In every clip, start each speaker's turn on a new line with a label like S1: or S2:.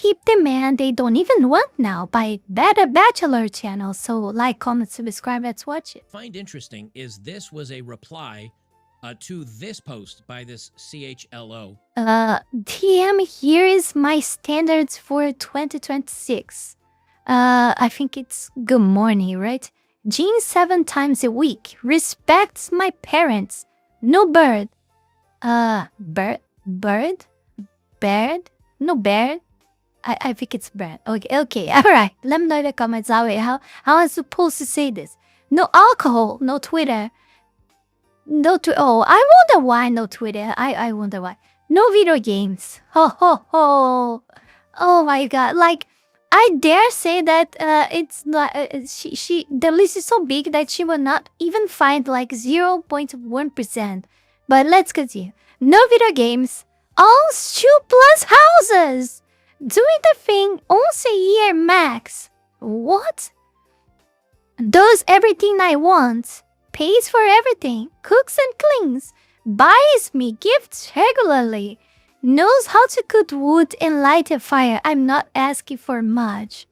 S1: keep the man they don't even want now by better Bachelor channel. So like, comment, subscribe, let's watch it.
S2: Find interesting is this was a reply to this post by this CHLO.
S1: TM, here is my standards for 2026. I think it's good morning, right? Jean 7 times a week. Respects my parents. No bird. Bird? No bird? I think it's bird. Okay. Alright. Let me know in the comments, how I'm supposed to say this. No alcohol. No Twitter. I wonder why no Twitter. I wonder why. No video games. Oh my god. Like, I dare say that it's not the list is so big that she will not even find like 0.1%. But let's continue. No video games. All 2+ houses. Doing the thing once a year max. What? Does everything I want. Pays for everything. Cooks and cleans. Buys me gifts regularly. Knows how to cut wood and light a fire. I'm not asking for much.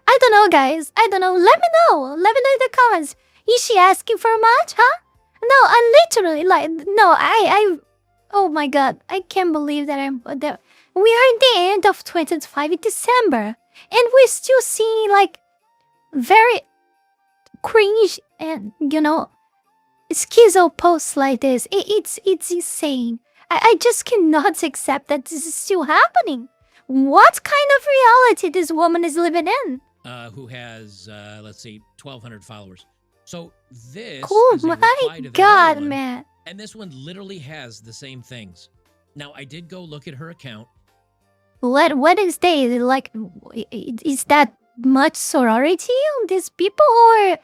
S1: I don't know, guys. I don't know. Let me know. Let me know in the comments. Is she asking for much, huh? No, I'm literally like, no, oh my god. I can't believe that we are at the end of 2025 in December. And we're still seeing like very cringe and, schizo posts like this. It's insane. I just cannot accept that this is still happening. What kind of reality this woman is living in?
S2: Who has, let's see, 1,200 followers. So this
S1: oh
S2: is a
S1: my
S2: reply to the
S1: god,
S2: other one,
S1: man.
S2: and this one literally has the same things. Now, I did go look at her account.
S1: What is they like? Is that much sorority on these people, or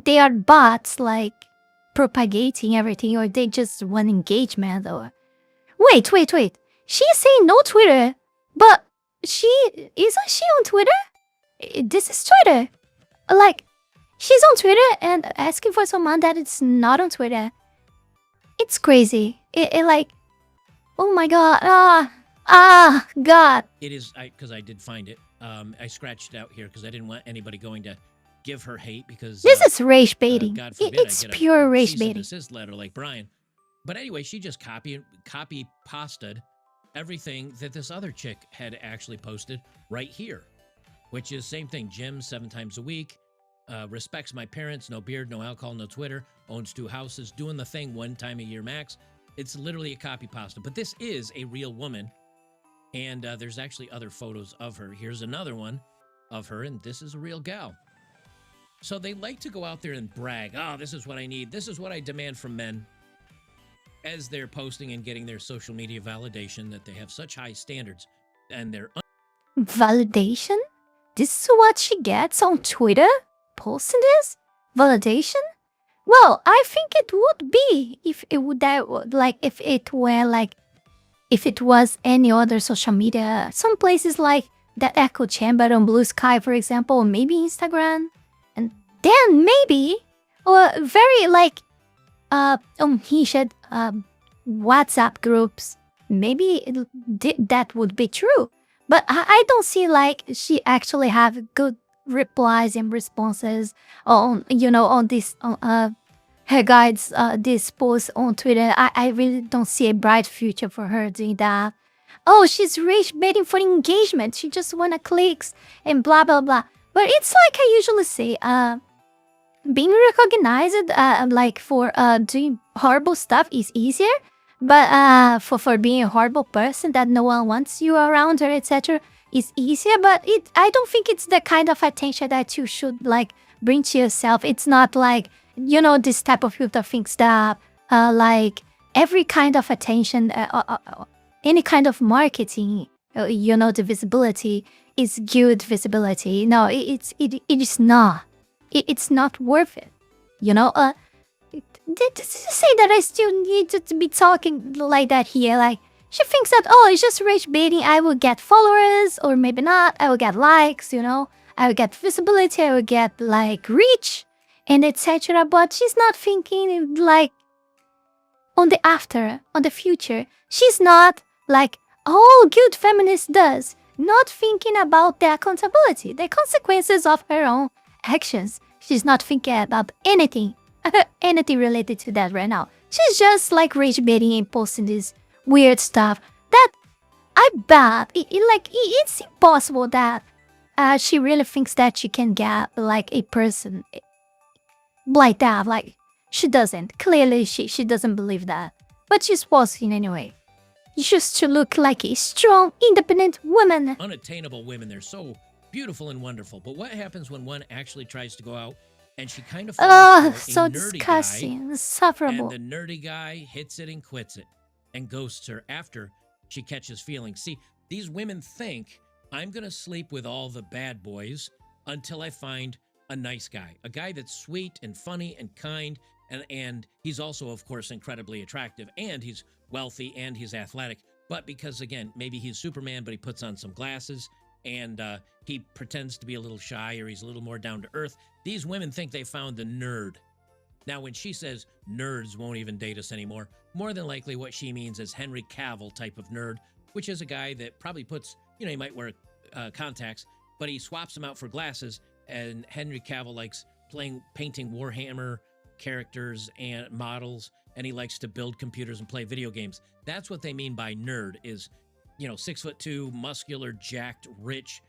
S1: they are bots like propagating everything, or they just want engagement? Or wait. She's saying no Twitter, but isn't she on Twitter? This is Twitter. Like, she's on Twitter and asking for someone that is not on Twitter. It's crazy. It like, oh my god. God.
S2: It is, because I did find it. I scratched it out here because I didn't want anybody going to give her hate because
S1: this is rage baiting.
S2: God forbid
S1: it's pure rage baiting.
S2: Desist letter like Brian. But anyway, she just copy pasted everything that this other chick had actually posted right here, which is same thing. Gym 7 times a week. Respects my parents. No beard, no alcohol, no Twitter. Owns 2 houses. Doing the thing 1 time a year max. It's literally a copy pasta. But this is a real woman. And there's actually other photos of her. Here's another one of her, and this is a real gal. So they like to go out there and brag. Oh, this is what I need. This is what I demand from men. As they're posting and getting their social media validation that they have such high standards. And they're...
S1: Validation? This is what she gets on Twitter? Posting this? Validation? Well, I think it would be if it was any other social media. Some places like that echo chamber on Blue Sky, for example, or maybe Instagram. And then maybe, or very like, unhinged WhatsApp groups. Maybe that would be true. But I don't see like she actually have good replies and responses on, on this, her guides, this post on Twitter. I really don't see a bright future for her doing that. Oh, she's rage baiting for engagement. She just wanna clicks and blah blah blah. But it's like I usually say, being recognized like for doing horrible stuff is easier. But for being a horrible person that no one wants you around her, etc. is easier. But I don't think it's the kind of attention that you should like bring to yourself. It's not like, this type of people that thinks that like every kind of attention, any kind of marketing, the visibility is good visibility. No, it is not. It's not worth it. To say that I still need to be talking like that here. Like, she thinks that, oh, it's just rage baiting. I will get followers, or maybe not. I will get likes, I will get visibility. I will get like reach, and etc. But she's not thinking like on the future. She's not like, oh, good feminist does. not thinking about the accountability, the consequences of her own actions. She's not thinking about anything related to that right now. She's just like rage baiting and posting this weird stuff that I bet it's impossible that she really thinks that she can get like a person like that. Like, she doesn't. Clearly she doesn't believe that. But she's posting anyway. Just to look like a strong, independent woman.
S2: Unattainable women, they're so beautiful and wonderful. But what happens when one actually tries to go out and she kind of falls for
S1: So
S2: a nerdy
S1: disgusting,
S2: guy,
S1: insufferable.
S2: and the nerdy guy hits it and quits it and ghosts her after she catches feelings. See, these women think, I'm going to sleep with all the bad boys until I find a nice guy, a guy that's sweet and funny and kind, and he's also, of course, incredibly attractive, and he's wealthy, and he's athletic. But because, again, maybe he's Superman, but he puts on some glasses, and he pretends to be a little shy, or he's a little more down to earth, these women think they found the nerd. Now, when she says nerds won't even date us anymore, more than likely what she means is Henry Cavill type of nerd, which is a guy that probably puts, he might wear contacts, but he swaps them out for glasses, and Henry Cavill likes painting Warhammer characters and models, and he likes to build computers and play video games. That's what they mean by nerd, is 6'2", muscular, jacked, rich,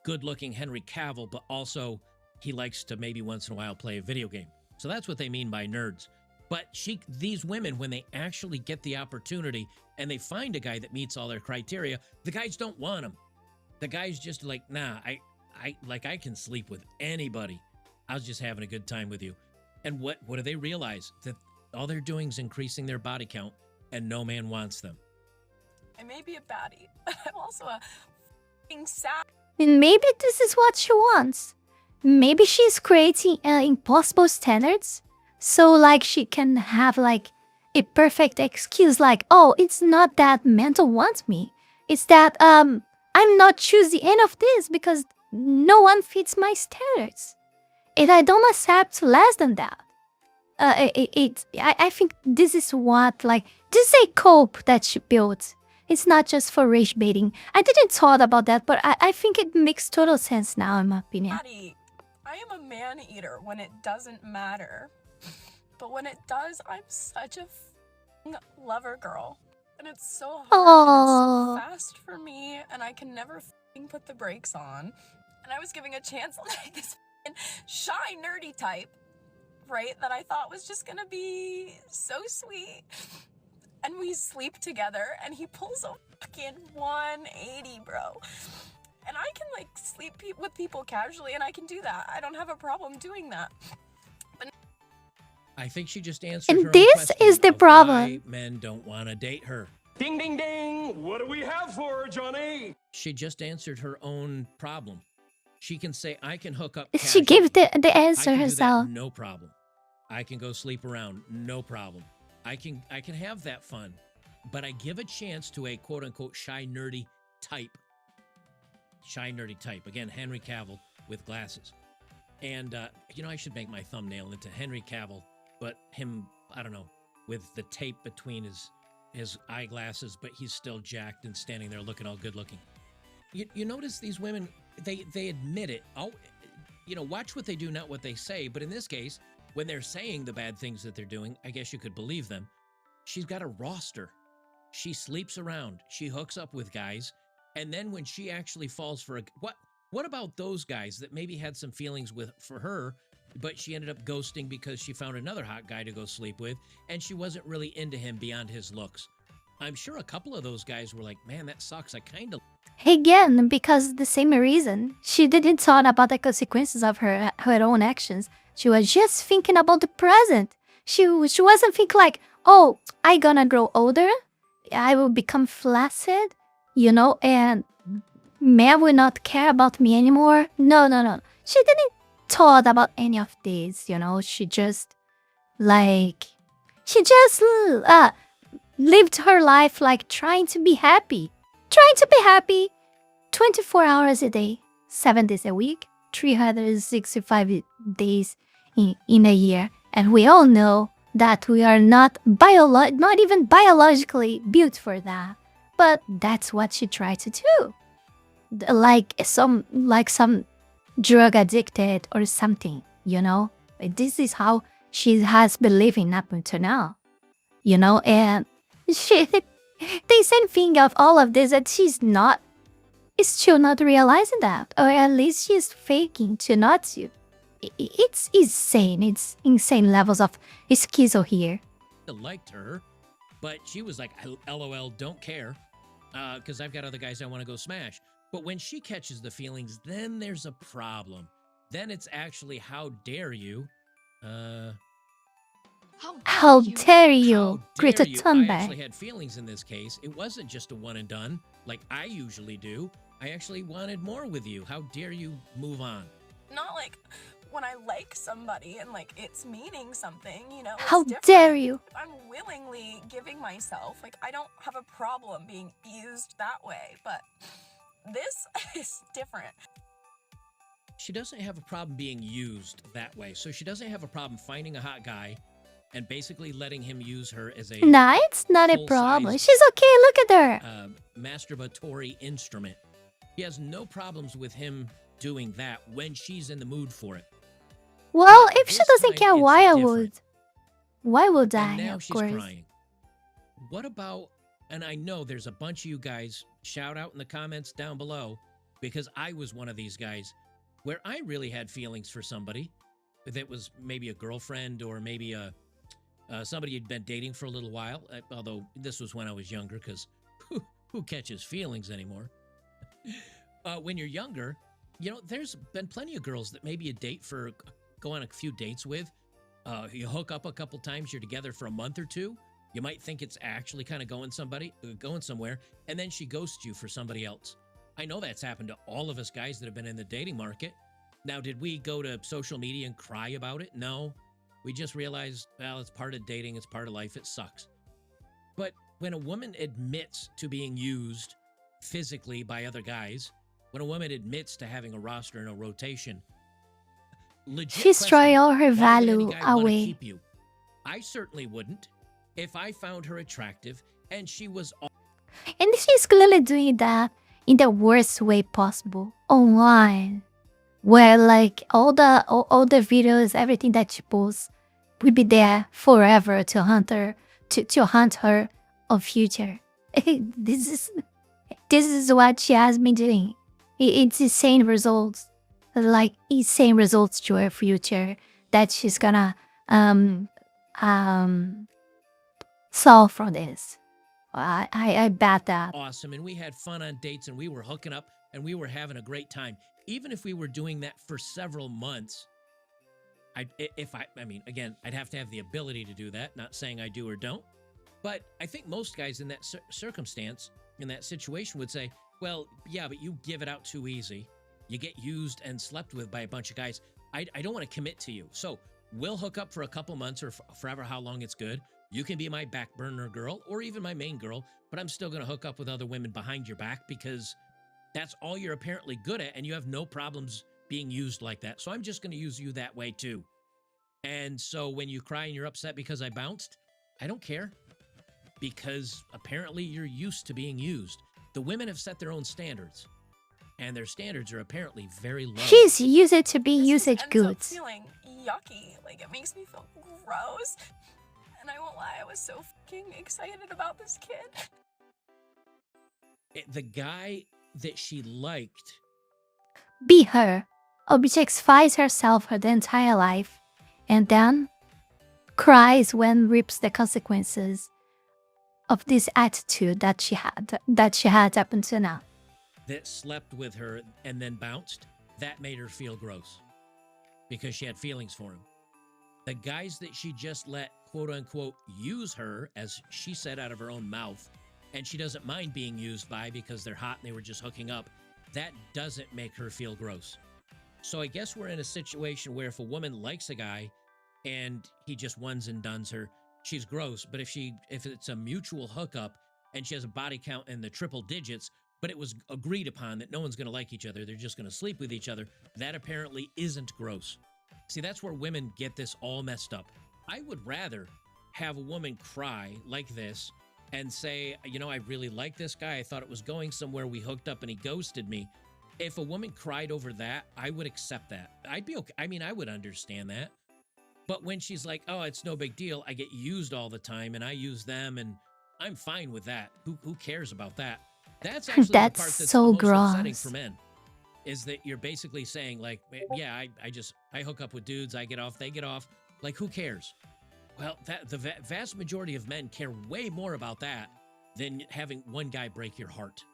S2: good-looking Henry Cavill, but also he likes to maybe once in a while play a video game. So that's what they mean by nerds. But these women, when they actually get the opportunity and they find a guy that meets all their criteria, the guys don't want him. The guy's just like, nah, I can sleep with anybody. I was just having a good time with you. And what do they realize? That all they're doing is increasing their body count, and no man wants them.
S3: I may be a baddie, but I'm also a f***ing sad.
S1: And maybe this is what she wants. Maybe she's creating impossible standards, so like she can have like a perfect excuse, like, oh, it's not that mental wants me. It's that I'm not choosing any of this because no one fits my standards, and I don't accept less than that. I think this is this is a cope that she built. It's not just for rage baiting. I didn't thought about that, but I think it makes total sense now, in my opinion.
S3: Daddy, I am a man-eater when it doesn't matter. But when it does, I'm such a f***ing lover girl. And it's so hard, and it's so fast for me, and I can never f***ing put the brakes on. And I was giving a chance on like this f***ing shy, nerdy type, right, that I thought was just gonna be so sweet. And we sleep together, and he pulls a fucking 180, bro. And I can, like, sleep with people casually, and I can do that. I don't have a problem doing that. But
S2: I think she just answered her
S1: And
S2: own
S1: this
S2: question
S1: is the
S2: of
S1: problem.
S2: why men don't want to date her.
S4: Ding, ding, ding. What do we have for her, Johnny?
S2: She just answered her own problem. She can say, I can hook up
S1: She
S2: casually.
S1: gave the
S2: I
S1: answer
S2: can do
S1: herself.
S2: that, no problem. I can go sleep around, no problem. I can have that fun, but I give a chance to a quote-unquote shy, nerdy type. Shy, nerdy type. Again, Henry Cavill with glasses. And, I should make my thumbnail into Henry Cavill, but him, I don't know, with the tape between his eyeglasses, but he's still jacked and standing there looking all good-looking. You notice these women, they admit it. Oh, watch what they do, not what they say. But in this case, when they're saying the bad things that they're doing, I guess you could believe them. She's got a roster. She sleeps around. She hooks up with guys. And then when she actually falls for what about those guys that maybe had some feelings for her, but she ended up ghosting because she found another hot guy to go sleep with, and she wasn't really into him beyond his looks? I'm sure a couple of those guys were like, man, that sucks. I kind of...
S1: Again, because the same reason. She didn't thought about the consequences of her own actions. She was just thinking about the present. She wasn't thinking like, oh, I gonna grow older, I will become flaccid, and men will not care about me anymore. No. She didn't thought about any of this, She just lived her life like trying to be happy. 24 hours a day, 7 days a week, 365 days in a year. And we all know that we are not even biologically built for that. But that's what she tried to do. like some drug addicted or something, you know? This is how she has been living up until now, you know? And the same thing of all of this that she's still not realizing that, or at least she's faking to not to. It's insane. It's insane levels of schizo here.
S2: Liked her, but she was like, LOL, don't care, because I've got other guys I want to go smash. But when she catches the feelings, then there's a problem. Then it's actually, how dare you?
S1: How dare you,
S2: How
S1: Greta
S2: dare you? I
S1: Thunberg?
S2: actually had feelings in this case. It wasn't just a one and done like I usually do. I actually wanted more with you. How dare you move on?
S3: Not like when I like somebody and like it's meaning something, you know.
S1: How
S3: it's
S1: dare
S3: different.
S1: you?
S3: If I'm willingly giving myself, like I don't have a problem being used that way, but this is different.
S2: She doesn't have a problem being used that way. So she doesn't have a problem finding a hot guy and basically letting him use her as a
S1: Nah, it's not a problem.
S2: full-size,
S1: She's okay. Look at her.
S2: masturbatory instrument. He has no problems with him doing that when she's in the mood for it.
S1: Well,
S2: But
S1: if she
S2: this
S1: doesn't
S2: time
S1: care,
S2: it's
S1: why I
S2: different.
S1: would? Why would I?
S2: And now
S1: Of
S2: she's
S1: course.
S2: crying. What about, and I know there's a bunch of you guys, shout out in the comments down below, because I was one of these guys where I really had feelings for somebody that was maybe a girlfriend or maybe somebody you'd been dating for a little while, although this was when I was younger, because who catches feelings anymore? When you're younger, you know, there's been plenty of girls that maybe you date for, go on a few dates with. You hook up a couple times, you're together for a month or two. You might think it's actually kind of going somewhere, and then she ghosts you for somebody else. I know that's happened to all of us guys that have been in the dating market. Now, did we go to social media and cry about it? No. We just realized, well, it's part of dating, it's part of life, it sucks. But when a woman admits to being used physically by other guys, when a woman admits to having a roster and a rotation, legit
S1: She's
S2: question,
S1: throwing all her
S2: why would any
S1: value
S2: guy wanna
S1: away.
S2: keep you? I certainly wouldn't. If I found her attractive and she was
S1: And she's clearly doing that in the worst way possible online, where like all the videos, everything that she posts will be there forever to hunt her on future. This is what she has been doing. It's insane results, like insane results to her future that she's gonna solve from this. I bet that.
S2: awesome and we had fun on dates and we were hooking up and we were having a great time, even if we were doing that for several months, I mean, again, I'd have to have the ability to do that, not saying I do or don't, but I think most guys in that circumstance, in that situation would say, well, yeah, but you give it out too easy. You get used and slept with by a bunch of guys. I don't want to commit to you. So we'll hook up for a couple months or forever how long it's good. You can be my back burner girl or even my main girl, but I'm still going to hook up with other women behind your back because that's all you're apparently good at and you have no problems being used like that. So I'm just going to use you that way too. And so when you cry and you're upset because I bounced, I don't care, because apparently you're used to being used. The women have set their own standards, and their standards are apparently very low.
S1: She's used to be
S3: This
S1: usage
S3: just ends up
S1: goods.
S3: feeling yucky. Like it makes me feel gross. And I won't lie, I was so fucking excited about this kid.
S2: The guy that she liked,
S1: Be her, objectifies herself her entire life, and then cries when reaps the consequences of this attitude that she had up until now.
S2: that slept with her and then bounced, that made her feel gross because she had feelings for him. The guys that she just let, quote unquote, use her, as she said out of her own mouth, and she doesn't mind being used by because they're hot and they were just hooking up, that doesn't make her feel gross. So I guess we're in a situation where if a woman likes a guy and he just ones and dones her, she's gross. But if it's a mutual hookup and she has a body count in the triple digits, but it was agreed upon that no one's going to like each other, they're just going to sleep with each other, that apparently isn't gross. See, that's where women get this all messed up. I would rather have a woman cry like this and say, you know, I really like this guy. I thought it was going somewhere. We hooked up and he ghosted me. If a woman cried over that, I would accept that. I'd be okay. I mean, I would understand that. But when she's like, oh, it's no big deal. I get used all the time and I use them and I'm fine with that. Who cares about that? That's actually the part that's
S1: so
S2: the most upsetting
S1: gross.
S2: for men. Is that you're basically saying like, yeah, I hook up with dudes. I get off. They get off. Like, who cares? Well, the vast majority of men care way more about that than having one guy break your heart.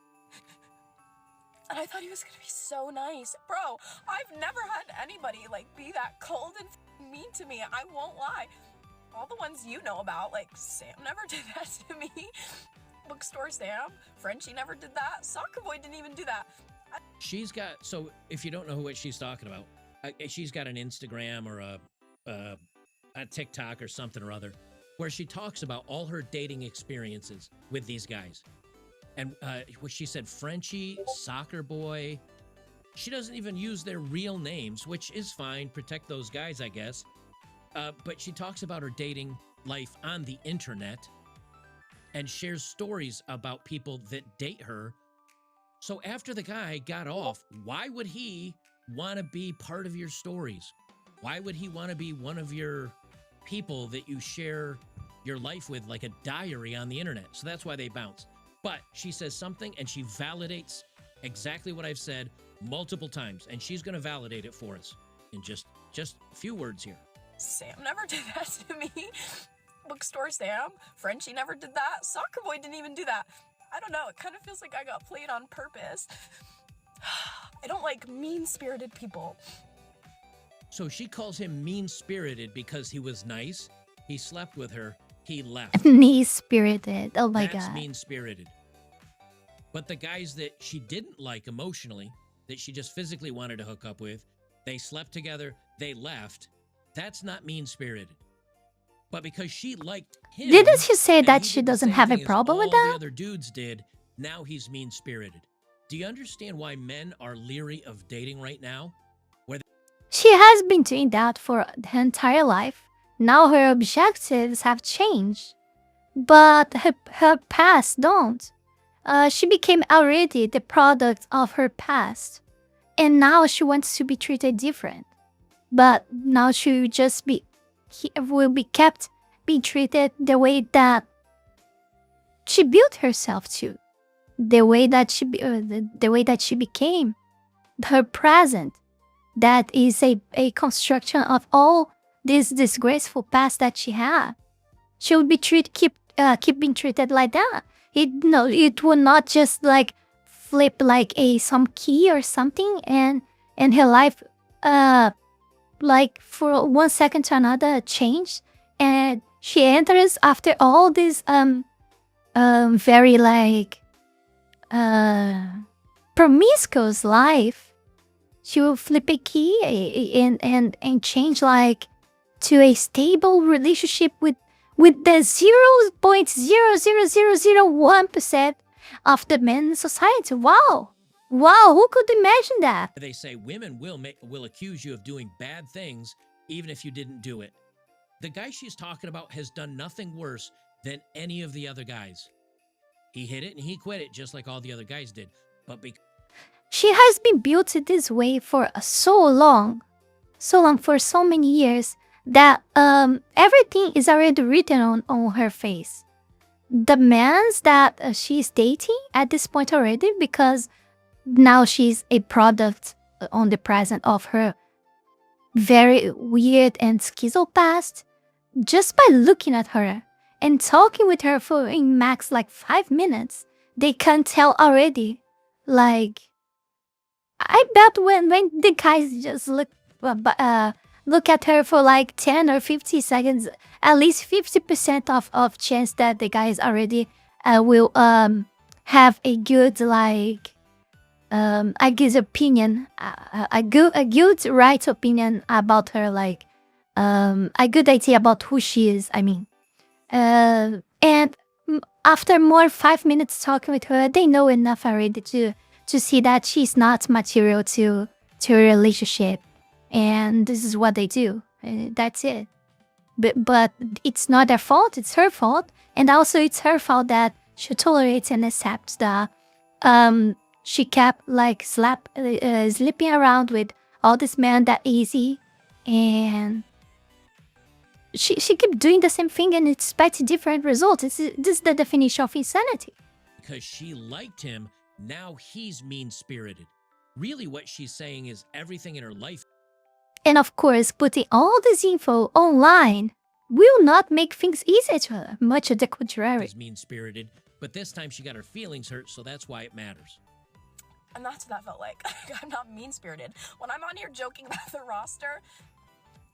S3: And I thought he was gonna be so nice. Bro, I've never had anybody, like, be that cold and mean to me. I won't lie. All the ones you know about, like, Sam never did that to me. Bookstore Sam, Frenchie never did that. Soccer Boy didn't even do that.
S2: She's got, so if you don't know what she's talking about, she's got an Instagram or a TikTok or something or other where she talks about all her dating experiences with these guys. And what she said, Frenchie, Soccer Boy. She doesn't even use their real names, which is fine. Protect those guys, I guess. But she talks about her dating life on the internet and shares stories about people that date her. So after the guy got off, why would he want to be part of your stories? Why would he want to be one of your people that you share your life with, like a diary on the internet? So that's why they bounce. But she says something and she validates exactly what I've said multiple times, and she's going to validate it for us in just a few words here.
S3: Sam never did that to me. Bookstore Sam, Frenchie never did that. Soccer Boy didn't even do that. I don't know, it kind of feels like I got played on purpose. I don't like mean-spirited people.
S2: So she calls him mean-spirited because he was nice, he slept with her, he left.
S1: Mean-spirited. Oh my
S2: That's
S1: god.
S2: mean-spirited. But the guys that she didn't like emotionally, that she just physically wanted to hook up with, they slept together, they left. That's not mean-spirited. But because she liked him,
S1: Didn't she say
S2: and
S1: that
S2: he
S1: she
S2: did the
S1: doesn't
S2: same
S1: have a
S2: thing as
S1: problem with
S2: all the
S1: that?
S2: other dudes did, now he's mean-spirited. Do you understand why men are leery of dating right now?
S1: She has been doing that for her entire life. Now her objectives have changed. But her past don't. She became already the product of her past. And now she wants to be treated different. But now she will just will be kept being treated the way that she built herself to. The way that she became. Her present. That is a construction of all this disgraceful past that she had. She would be keep being treated like that. It would not just like flip like some key or something and her life like for 1 second to another change, and she enters after all this very like promiscuous life. She will flip a key and change like to a stable relationship with the 0.00001% of the men in society. Wow, who could imagine that?
S2: They say women will accuse you of doing bad things even if you didn't do it. The guy she's talking about has done nothing worse than any of the other guys. He hit it and he quit it just like all the other guys did. But
S1: she has been built this way for so long, for so many years, that everything is already written on her face. The mans that she's dating at this point already, because now she's a product on the present of her very weird and schizo past. Just by looking at her and talking with her for in max like 5 minutes, they can tell already. Like, I bet when the guys just look at her for like 10 or 50 seconds, at least 50% of chance that the guys already will have a good like I guess opinion, a good right opinion about her, like a good idea about who she is. I mean, and after more 5 minutes talking with her, they know enough already to see that she's not material to a relationship, and this is what they do. That's it. But it's not their fault. It's her fault, and also it's her fault that she tolerates and accepts that she kept like sleeping around with all this men that easy, and she kept doing the same thing and expects different results. This is the definition of insanity.
S2: Because she liked him, now he's mean-spirited. Really what she's saying is everything in her life.
S1: And of course, putting all this info online will not make things easier to her, much of the contrary.
S2: Is mean-spirited, but this time she got her feelings hurt, so that's why it matters.
S3: And that's what that felt like. I'm not mean-spirited. When I'm on here joking about the roster,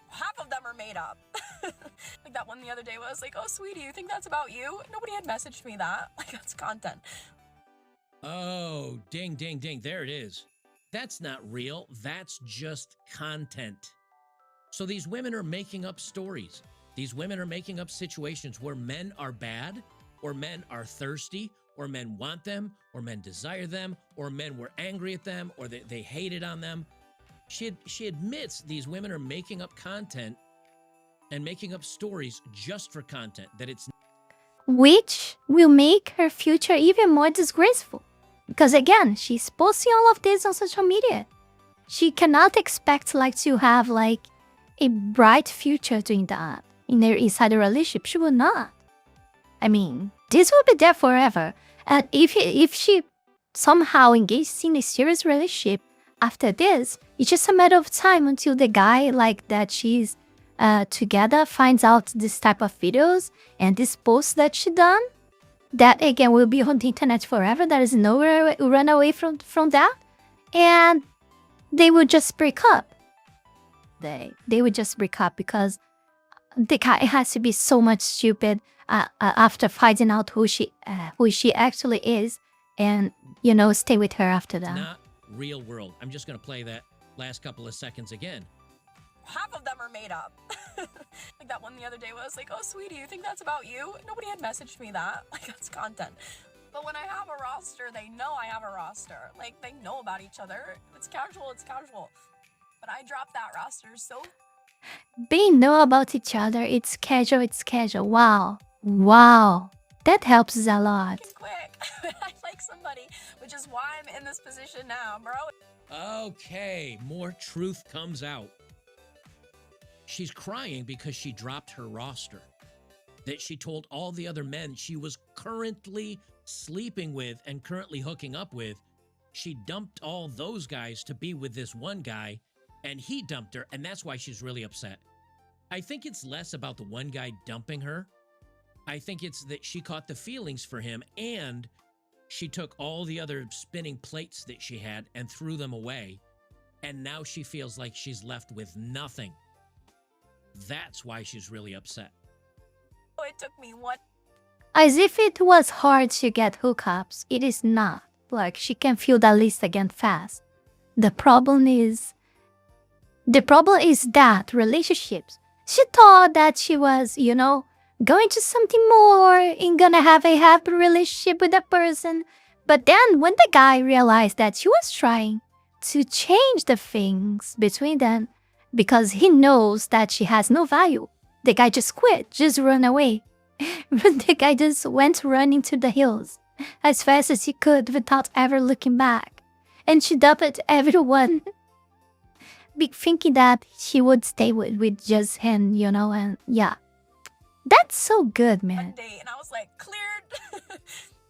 S3: half of them are made up. Like that one the other day was like, oh, sweetie, you think that's about you? Nobody had messaged me that. Like, that's content.
S2: Oh, ding, ding, ding. There it is. That's not real. That's just content. So these women are making up stories. These women are making up situations where men are bad, or men are thirsty, or men want them, or men desire them, or men were angry at them, or they hated on them. She admits these women are making up content and making up stories just for content, that it's...
S1: Which will make her future even more disgraceful. Because again, she's posting all of this on social media. She cannot expect like to have like a bright future doing that in their inside relationship. She will not. I mean, this will be there forever. And if she somehow engages in a serious relationship after this, it's just a matter of time until the guy like that she's together finds out this type of videos and this post that she done. That again will be on the internet forever. There is nowhere to run away from that. And they will just break up. They would just break up because the guy has to be so much stupid after finding out who she actually is, and stay with her after that.
S2: Not real world. I'm just gonna play that last couple of seconds again.
S3: Half of them are made up. Like that one the other day was like, oh, sweetie, you think that's about you? Nobody had messaged me that. Like, that's content. But when I have a roster, they know I have a roster. Like, they know about each other. If it's casual, it's casual. But I dropped that roster so...
S1: They know about each other. It's casual, it's casual. Wow. Wow. That helps a lot.
S3: quick. I like somebody, which is why I'm in this position now, bro.
S2: Okay, more truth comes out. She's crying because she dropped her roster. That she told all the other men she was currently sleeping with and currently hooking up with. She dumped all those guys to be with this one guy, and he dumped her, and that's why she's really upset. I think it's less about the one guy dumping her. I think it's that she caught the feelings for him, and she took all the other spinning plates that she had and threw them away, and now she feels like she's left with nothing. That's why she's really upset.
S3: Oh, it took me one.
S1: As if it was hard to get hookups. It is not. Like, she can fill that list again fast. The problem is that relationships. She thought that she was, going to something more and gonna have a happy relationship with that person. But then when the guy realized that she was trying to change the things between them because he knows that she has no value, the guy just quit, just run away. The guy just went running to the hills as fast as he could without ever looking back. And she dumped everyone, thinking that she would stay with just him, and yeah. That's so good, man.
S3: One day, and I was like, cleared.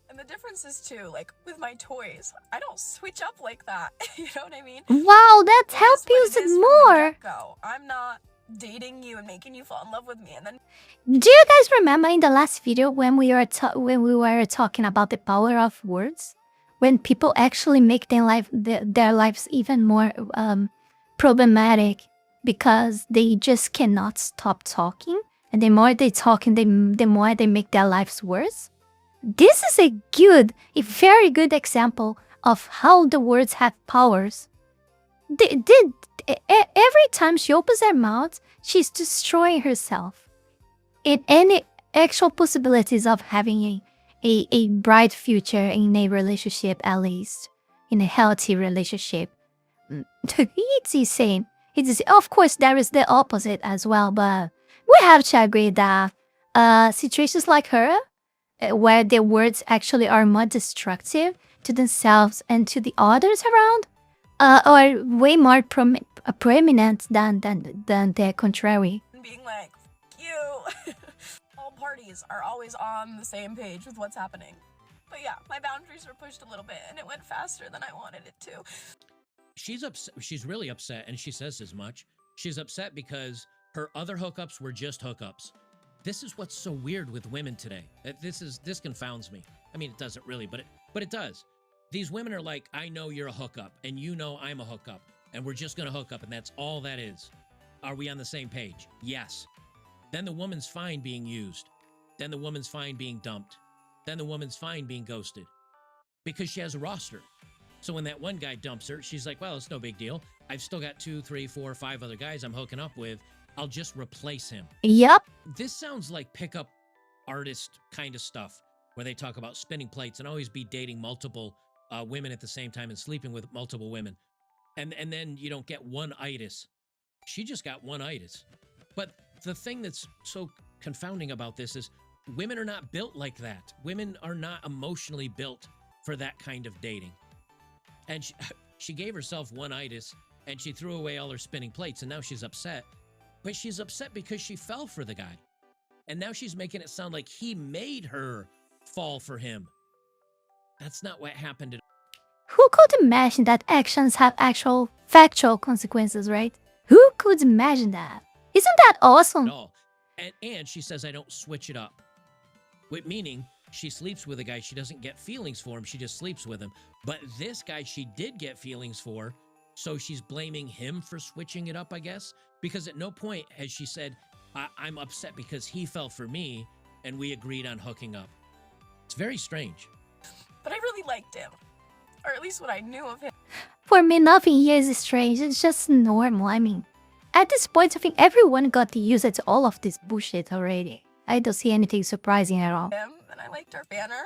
S3: And the difference is too, like with my toys, I don't switch up like that. You know what I mean?
S1: Wow, that helps you more.
S3: I'm not dating you and making you fall in love with me, and then.
S1: Do you guys remember in the last video when we were talking about the power of words, when people actually make their lives even more problematic because they just cannot stop talking, and the more they talk, and the more they make their lives worse? This is a very good example of how the words have powers. Every time she opens her mouth, she's destroying herself. In any actual possibilities of having a bright future in a relationship, at least in a healthy relationship. It's insane. Of course, there is the opposite as well, but we have to agree that situations like her, where their words actually are more destructive to themselves and to the others around, are way more prominent than the contrary.
S3: Being like, you. All parties are always on the same page with what's happening. But yeah, my boundaries were pushed a little bit, and it went faster than I wanted it to.
S2: She's upset. She's really upset, and she says as much. She's upset because her other hookups were just hookups. This is what's so weird with women today. This confounds me. I mean, it doesn't really, but it does. These women are like, I know you're a hookup, and you know I'm a hookup, and we're just gonna hook up, and that's all that is. Are we on the same page? Yes. Then the woman's fine being used. Then the woman's fine being dumped. Then the woman's fine being ghosted because she has a roster. So when that one guy dumps her, she's like, well, it's no big deal. I've still got 2, 3, 4, 5 other guys I'm hooking up with. I'll just replace him.
S1: Yep.
S2: This sounds like pickup artist kind of stuff where they talk about spinning plates and always be dating multiple women at the same time and sleeping with multiple women. And then you don't get one itis. She just got one itis. But the thing that's so confounding about this is women are not built like that. Women are not emotionally built for that kind of dating. And she gave herself one itis and she threw away all her spinning plates and now she's upset. But she's upset because she fell for the guy. And now she's making it sound like he made her fall for him. That's not what happened at all.
S1: Who could imagine that actions have actual factual consequences, right? Who could imagine that? Isn't that awesome?
S2: No. And she says, I don't switch it up. Meaning, she sleeps with a guy, she doesn't get feelings for him, she just sleeps with him. But this guy she did get feelings for, so she's blaming him for switching it up, I guess? Because at no point has she said, I'm upset because he fell for me and we agreed on hooking up. It's very strange.
S3: But I really liked him. Or at least what I knew of him.
S1: For me, nothing here is strange. It's just normal. I mean, at this point, I think everyone got used to all of this bullshit already. I don't see anything surprising at all.
S3: And I liked our banner.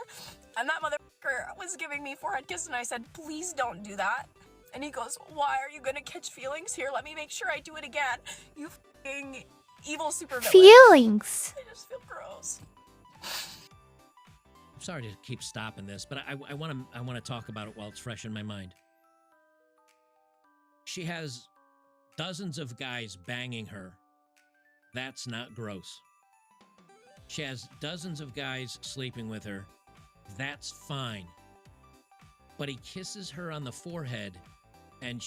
S3: And that motherfucker was giving me forehead kiss and I said, please don't do that. And he goes, why are you gonna catch feelings? Here, let me make sure I do it again. You f***ing evil supervillain.
S1: Feelings.
S3: I just feel gross.
S2: I'm sorry to keep stopping this, but I want to talk about it while it's fresh in my mind. She has dozens of guys banging her. That's not gross. She has dozens of guys sleeping with her. That's fine. But he kisses her on the forehead and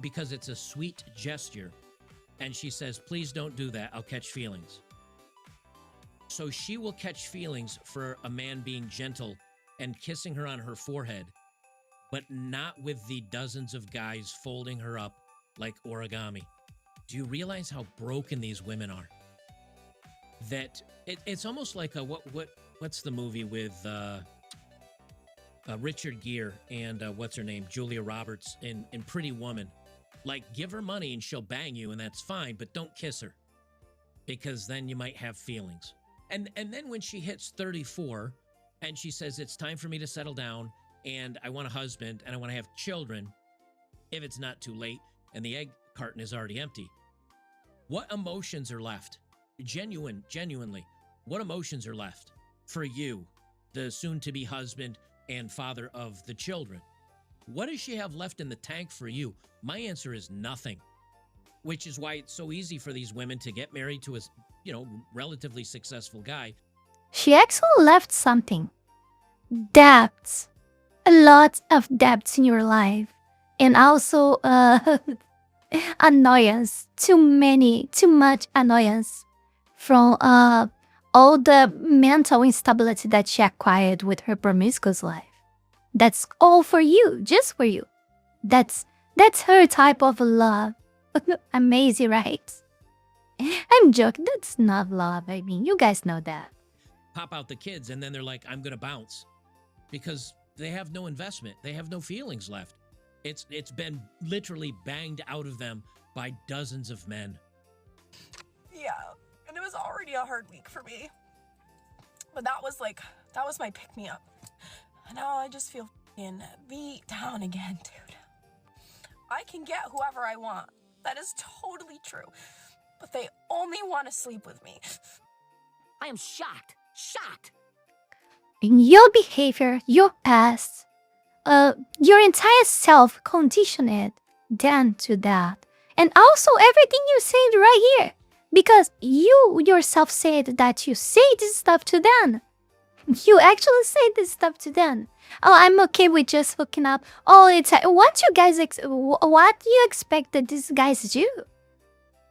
S2: because it's a sweet gesture, and she says, please don't do that. I'll catch feelings. So she will catch feelings for a man being gentle and kissing her on her forehead, but not with the dozens of guys folding her up like origami. Do you realize how broken these women are? That it's almost like what's the movie with Richard Gere and what's her name, Julia Roberts in Pretty Woman. Like, give her money and she'll bang you and that's fine, but don't kiss her because then you might have feelings. And then when she hits 34 and she says, it's time for me to settle down and I want a husband and I want to have children, if it's not too late and the egg carton is already empty, what emotions are left? Genuinely, what emotions are left for you, the soon-to-be husband and father of the children? What does she have left in the tank for you? My answer is nothing, which is why it's so easy for these women to get married to a, relatively successful guy.
S1: She actually left something. Debts. A lot of debts in your life. And also, annoyance. Too much annoyance from all the mental instability that she acquired with her promiscuous life. That's all for you, just for you. That's her type of love. Amazing, right? I'm joking, that's not love. I mean, you guys know that.
S2: Pop out the kids and then they're like, I'm gonna bounce. Because they have no investment. They have no feelings left. It's been literally banged out of them by dozens of men.
S3: Yeah, and it was already a hard week for me. But that was my pick-me-up. And now I just feel f***ing beat down again, dude. I can get whoever I want. That is totally true. But they only want to sleep with me.
S5: I am shocked. Shocked.
S1: your behavior, your past, your entire self conditioned Dan to that. And also everything you said right here. Because you yourself said that you say this stuff to Dan. You actually say this stuff to Dan. Oh, I'm okay with just hooking up. Oh, it's what you guys what do you expect that these guys do?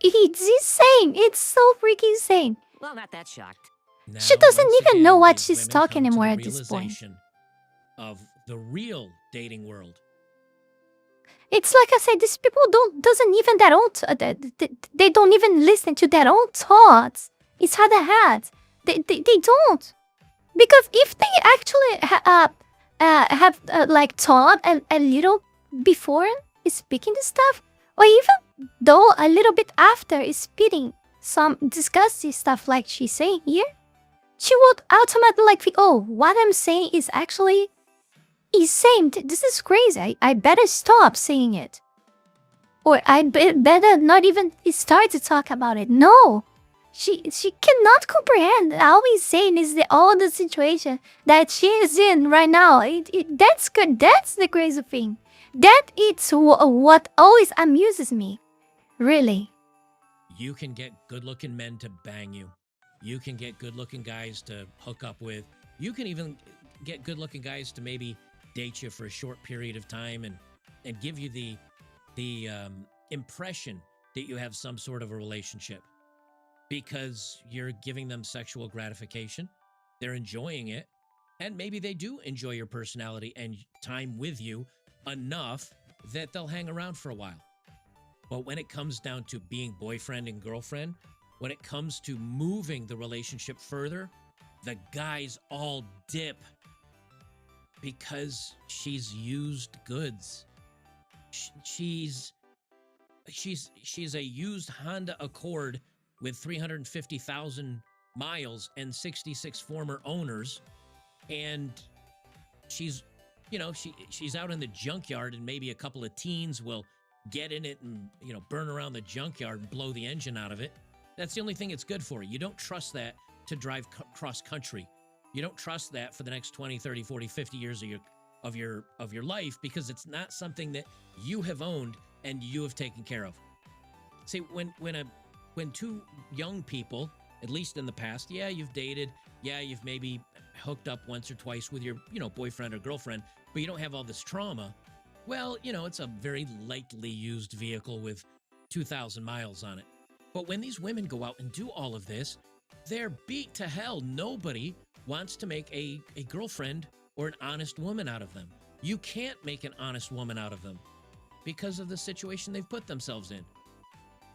S1: It's insane. It's so freaking insane.
S5: Well, not that shocked.
S2: Now,
S1: She doesn't
S2: once
S1: even
S2: again,
S1: know what
S2: these
S1: she's
S2: women
S1: talking
S2: come to
S1: anymore
S2: the
S1: at this point.
S2: realization of the real dating world.
S1: It's like I said, these people doesn't even their own they don't even listen to their own thoughts inside their heads. They don't, because if they actually have like thought a little before speaking this stuff, or even though a little bit after speaking some disgusting stuff like she's saying here, she would automatically like think, oh, what I'm saying is actually insane. This is crazy. I better stop saying it. Or I better not even start to talk about it. No. She cannot comprehend how insane is all the situation that she is in right now. That's good. That's the crazy thing. That it's what always amuses me. Really.
S2: You can get good-looking men to bang you. You can get good-looking guys to hook up with. You can even get good-looking guys to maybe date you for a short period of time and give you the impression that you have some sort of a relationship because you're giving them sexual gratification. They're enjoying it, and maybe they do enjoy your personality and time with you enough that they'll hang around for a while. But when it comes down to being boyfriend and girlfriend, when it comes to moving the relationship further, the guys all dip because she's used goods. She's a used Honda Accord with 350,000 miles and 66 former owners, and she's out in the junkyard, and maybe a couple of teens will get in it and burn around the junkyard and blow the engine out of it. That's the only thing it's good for. You don't trust that to drive cross country. You don't trust that for the next 20, 30, 40, 50 years of your life, because it's not something that you have owned and you have taken care of. See, when two young people, at least in the past, yeah, you've dated, yeah, you've maybe hooked up once or twice with your, boyfriend or girlfriend, but you don't have all this trauma. Well, it's a very lightly used vehicle with 2,000 miles on it. But when these women go out and do all of this, they're beat to hell. Nobody wants to make a girlfriend or an honest woman out of them. You can't make an honest woman out of them because of the situation they've put themselves in.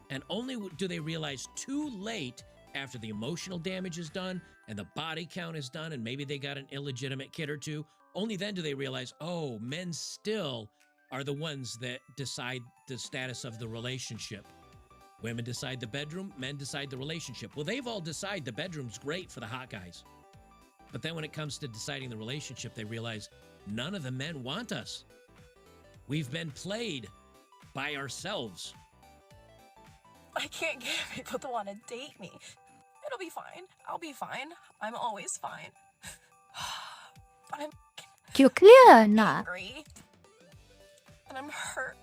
S2: And only do they realize too late, after the emotional damage is done and the body count is done and maybe they got an illegitimate kid or two, only then do they realize, oh, men still are the ones that decide the status of the relationship. Women decide the bedroom, men decide the relationship. Well, they've all decided the bedroom's great for the hot guys. But then when it comes to deciding the relationship, they realize none of the men want us. We've been played by ourselves.
S3: I can't get people to want to date me. It'll be fine. I'll be fine. I'm always fine. But I'm
S1: You clear not.
S3: angry. And I'm hurt.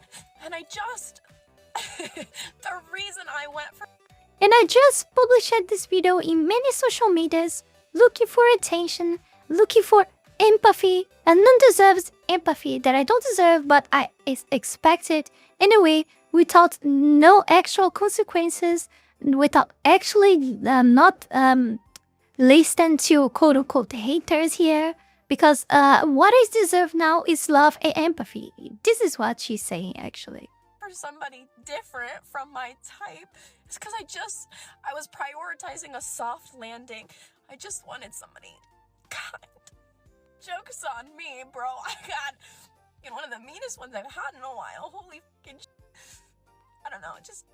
S3: And I just... the reason I went for...
S1: And I just published this video in many social medias, looking for attention, looking for empathy, and undeserved empathy that I don't deserve, but I expect it anyway, without no actual consequences, without actually not listening to quote-unquote haters here, because what I deserve now is love and empathy. This is what she's saying, actually.
S3: for somebody different from my type. It's because I was prioritizing a soft landing. I just wanted somebody kind. Joke's on me, bro. I got one of the meanest ones I've had in a while. Holy fucking I don't know, it just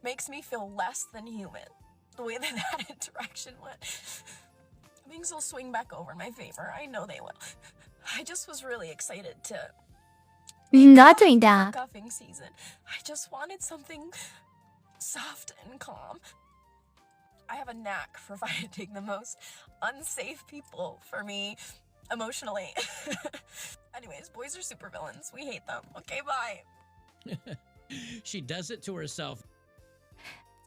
S3: makes me feel less than human. The way that interaction went. Things will swing back over in my favor. I know they will. I just was really excited to
S1: Not doing that.
S3: cuffing season. I just wanted something soft and calm. I have a knack for finding the most unsafe people for me emotionally. Anyways, boys are supervillains. We hate them. Okay, bye.
S2: She does it to herself.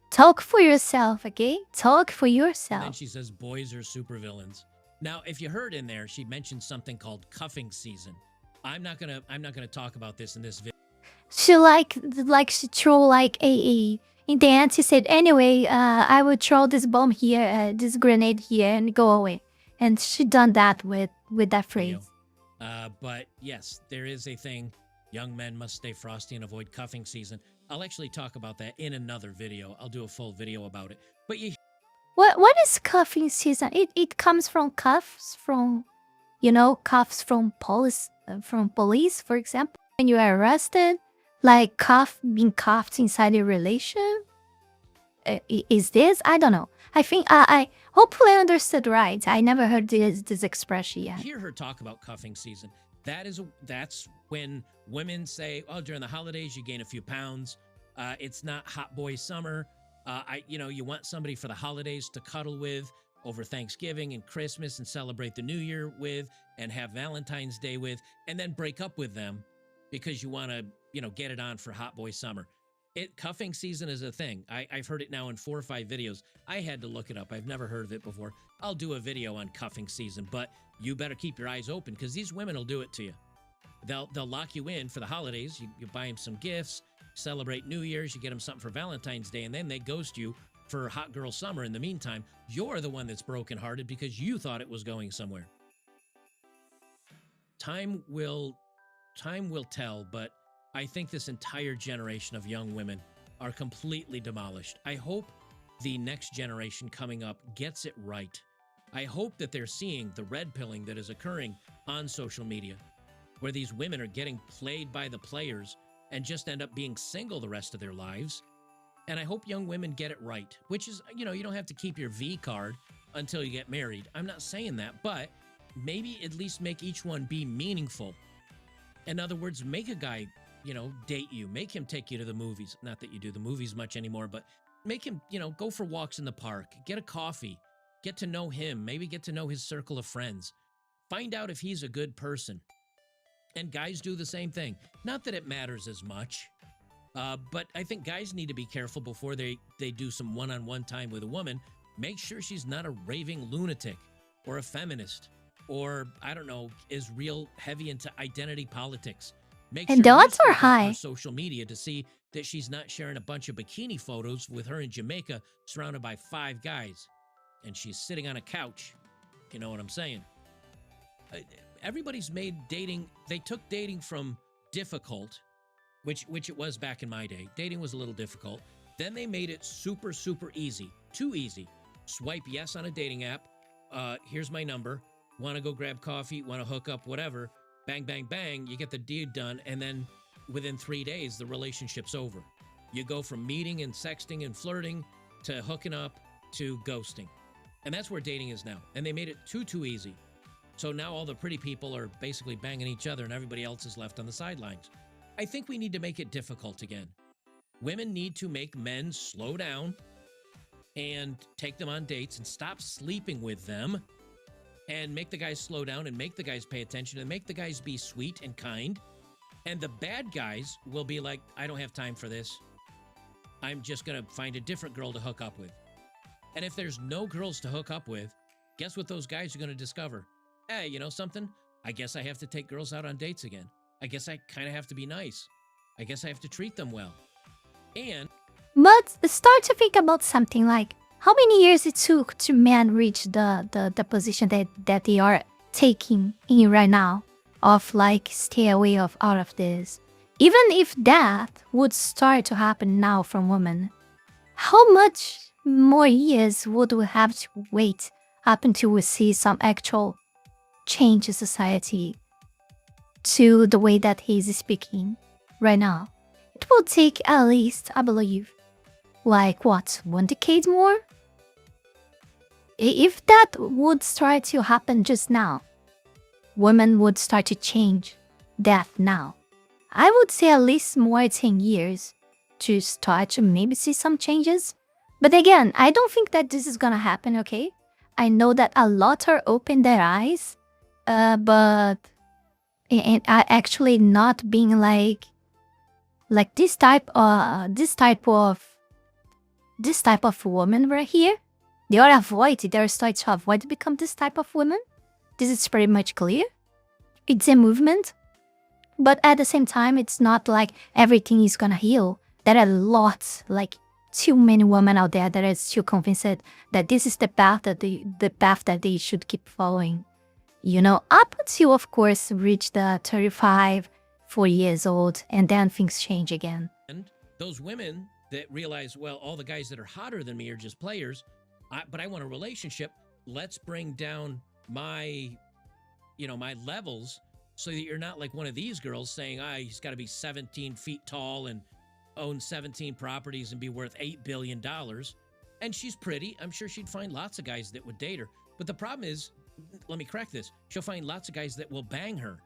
S1: Talk for yourself, okay? Talk for
S2: And then
S1: yourself.
S2: she says boys are supervillains. Now, if you heard in there, she mentioned something called cuffing season. I'm not gonna talk about this in this video.
S1: She she throw like a in the end she said, anyway, I would throw this bomb here, this grenade here and go away. And she done that with that phrase.
S2: But yes, there is a thing. Young men must stay frosty and avoid cuffing season. I'll actually talk about that in another video. I'll do a full video about it. But you
S1: What is cuffing season? It comes from cuffs from, cuffs from police, for example. When you are arrested, like being cuffed inside a relation. Is this? I don't know. I think I hopefully I understood right. I never heard this expression yet.
S2: hear her talk about cuffing season. That's when women say, "Oh, during the holidays you gain a few pounds. It's not hot boy summer. You want somebody for the holidays to cuddle with over Thanksgiving and Christmas and celebrate the New Year with and have Valentine's Day with, and then break up with them because you want to, get it on for hot boy summer." Cuffing season is a thing. I've heard it now in 4 or 5 videos. I had to look it up. I've never heard of it before. I'll do a video on cuffing season, but you better keep your eyes open because these women will do it to you. They'll lock you in for the holidays. You buy them some gifts, celebrate New Year's, you get them something for Valentine's Day, and then they ghost you for hot girl summer. In the meantime, you're the one that's brokenhearted because you thought it was going somewhere. Time will tell, but I think this entire generation of young women are completely demolished. I hope the next generation coming up gets it right. I hope that they're seeing the red pilling that is occurring on social media, where these women are getting played by the players and just end up being single the rest of their lives. And I hope young women get it right, which is, you don't have to keep your V card until you get married. I'm not saying that, but maybe at least make each one be meaningful. In other words, make a guy, date you, make him take you to the movies. Not that you do the movies much anymore, but make him, go for walks in the park, get a coffee, get to know him, maybe get to know his circle of friends. Find out if he's a good person. And guys do the same thing. Not that it matters as much, but I think guys need to be careful before they do some one-on-one time with a woman. Make sure she's not a raving lunatic or a feminist or, I don't know, is real heavy into identity politics. Make
S1: And the
S2: sure you
S1: odds are
S2: stalk
S1: high.
S2: her social media to see that she's not sharing a bunch of bikini photos with her in Jamaica surrounded by 5 guys. And she's sitting on a couch. You know what I'm saying? Everybody's made dating, they took dating from difficult, which it was back in my day. Dating was a little difficult. Then they made it super, super easy. Too easy. Swipe yes on a dating app. Here's my number. Want to go grab coffee? Want to hook up? Whatever. Bang, bang, bang. You get the deed done. And then within 3 days, the relationship's over. You go from meeting and sexting and flirting to hooking up to ghosting. And that's where dating is now. And they made it too easy. So now all the pretty people are basically banging each other and everybody else is left on the sidelines. I think we need to make it difficult again. Women need to make men slow down and take them on dates and stop sleeping with them and make the guys slow down and make the guys pay attention and make the guys be sweet and kind. And the bad guys will be like, I don't have time for this. I'm just going to find a different girl to hook up with. And if there's no girls to hook up with, guess what those guys are going to discover? Hey, you know something? I guess I have to take girls out on dates again. I guess I kind of have to be nice. I guess I have to treat them well. And
S1: But start to think about something like how many years it took to men reach the position that they are taking in right now of like stay away out of this. Even if that would start to happen now from women, how much more years would we have to wait up until we see some actual change in society to the way that he's speaking right now? It will take at least, I believe, like what, 1 decade more? If that would start to happen just now, women would start to change that now. I would say at least more 10 years to start to maybe see some changes. But again, I don't think that this is gonna happen, okay? I know that a lot are open their eyes, but and actually not being like this type of woman right here. They are starting to avoid to become this type of woman. This is pretty much clear. It's a movement, but at the same time, it's not like everything is gonna heal. There are lots, like too many women out there that are still convinced that this is the path that they should keep following. You know, up until, of course, reach the 35, 40 years old, and then things change again.
S2: And those women that realize, well, all the guys that are hotter than me are just players, but I want a relationship. Let's bring down my levels so that you're not like one of these girls saying, he's got to be 17 feet tall and own 17 properties and be worth $8 billion. And she's pretty. I'm sure she'd find lots of guys that would date her. But the problem is, let me correct this, she'll find lots of guys that will bang her,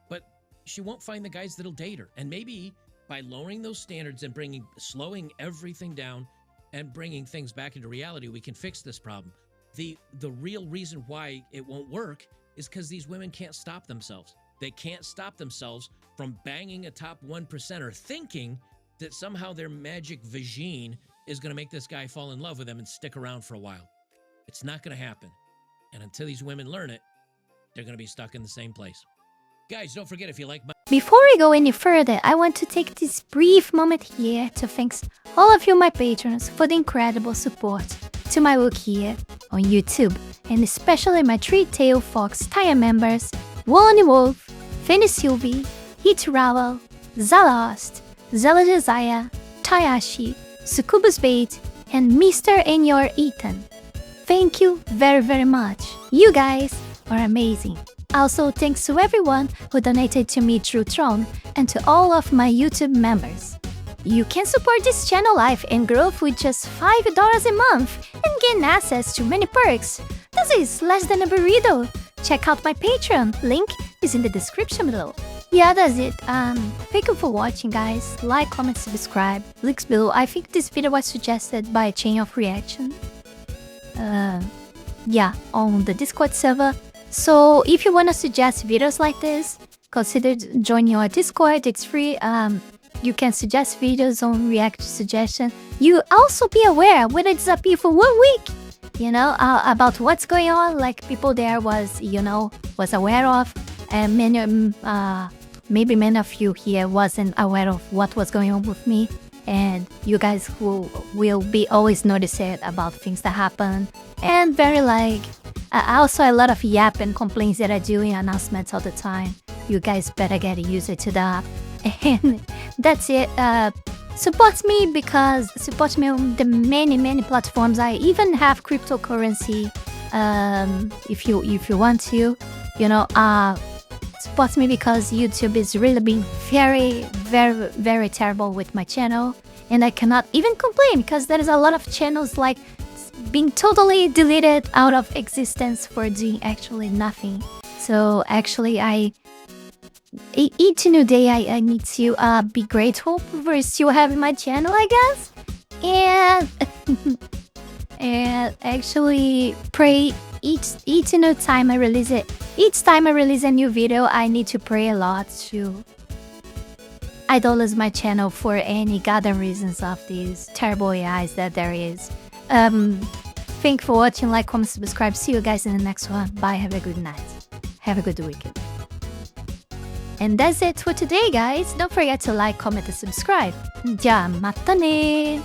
S2: but she won't find the guys that'll date her. And maybe by lowering those standards and slowing everything down and bringing things back into reality, we can fix this problem. The real reason why it won't work is because these women can't stop themselves. They can't stop themselves from banging a top 1%er thinking that somehow their magic vagine is going to make this guy fall in love with them and stick around for a while. It's not going to happen. And until these women learn it, they're going to be stuck in the same place. Guys, don't forget, if you like my...
S1: Before we go any further, I want to take this brief moment here to thank all of you, my patrons, for the incredible support to my work here on YouTube, and especially my three-tail fox tier members, Wally Wolf, Fenny Sylvy, Heath Rowell, Zalost, Zaela Zhezzaia, Tayashi, SuccubusBait, and Mr. and your Eaton. Thank you very, very much. You guys are amazing. Also, thanks to everyone who donated to me through Tron and to all of my YouTube members. You can support this channel life and growth with just $5 a month and gain access to many perks. This is less than a burrito. Check out my Patreon, link is in the description below. Yeah, that's it. Thank you for watching, guys. Like, comment, subscribe. Links below. I think this video was suggested by a chain of reaction. Yeah, on the Discord server. So if you want to suggest videos like this, consider joining our Discord. It's free. You can suggest videos on React suggestion. You also be aware when it's up here for 1 week, you know, about what's going on, like people there was aware of, and maybe many of you here wasn't aware of what was going on with me. And you guys who will be always noticing about things that happen. And very also a lot of yap and complaints that I do in announcements all the time. You guys better get used to that. And that's it. Support me on the many platforms. I even have cryptocurrency. If you want to, support me because YouTube is really being very terrible with my channel, and I cannot even complain because there is a lot of channels like being totally deleted out of existence for doing actually nothing. So actually, each new day I need to be grateful for still having my channel, I guess, and actually pray each new time I release it. Each time I release a new video, I need to pray a lot to I don't lose my channel for any goddamn reasons of these terrible AIs that there is. Thank you for watching, like, comment, subscribe. See you guys in the next one. Bye, have a good night. Have a good weekend. And that's it for today, guys. Don't forget to like, comment, and subscribe. じゃあまたね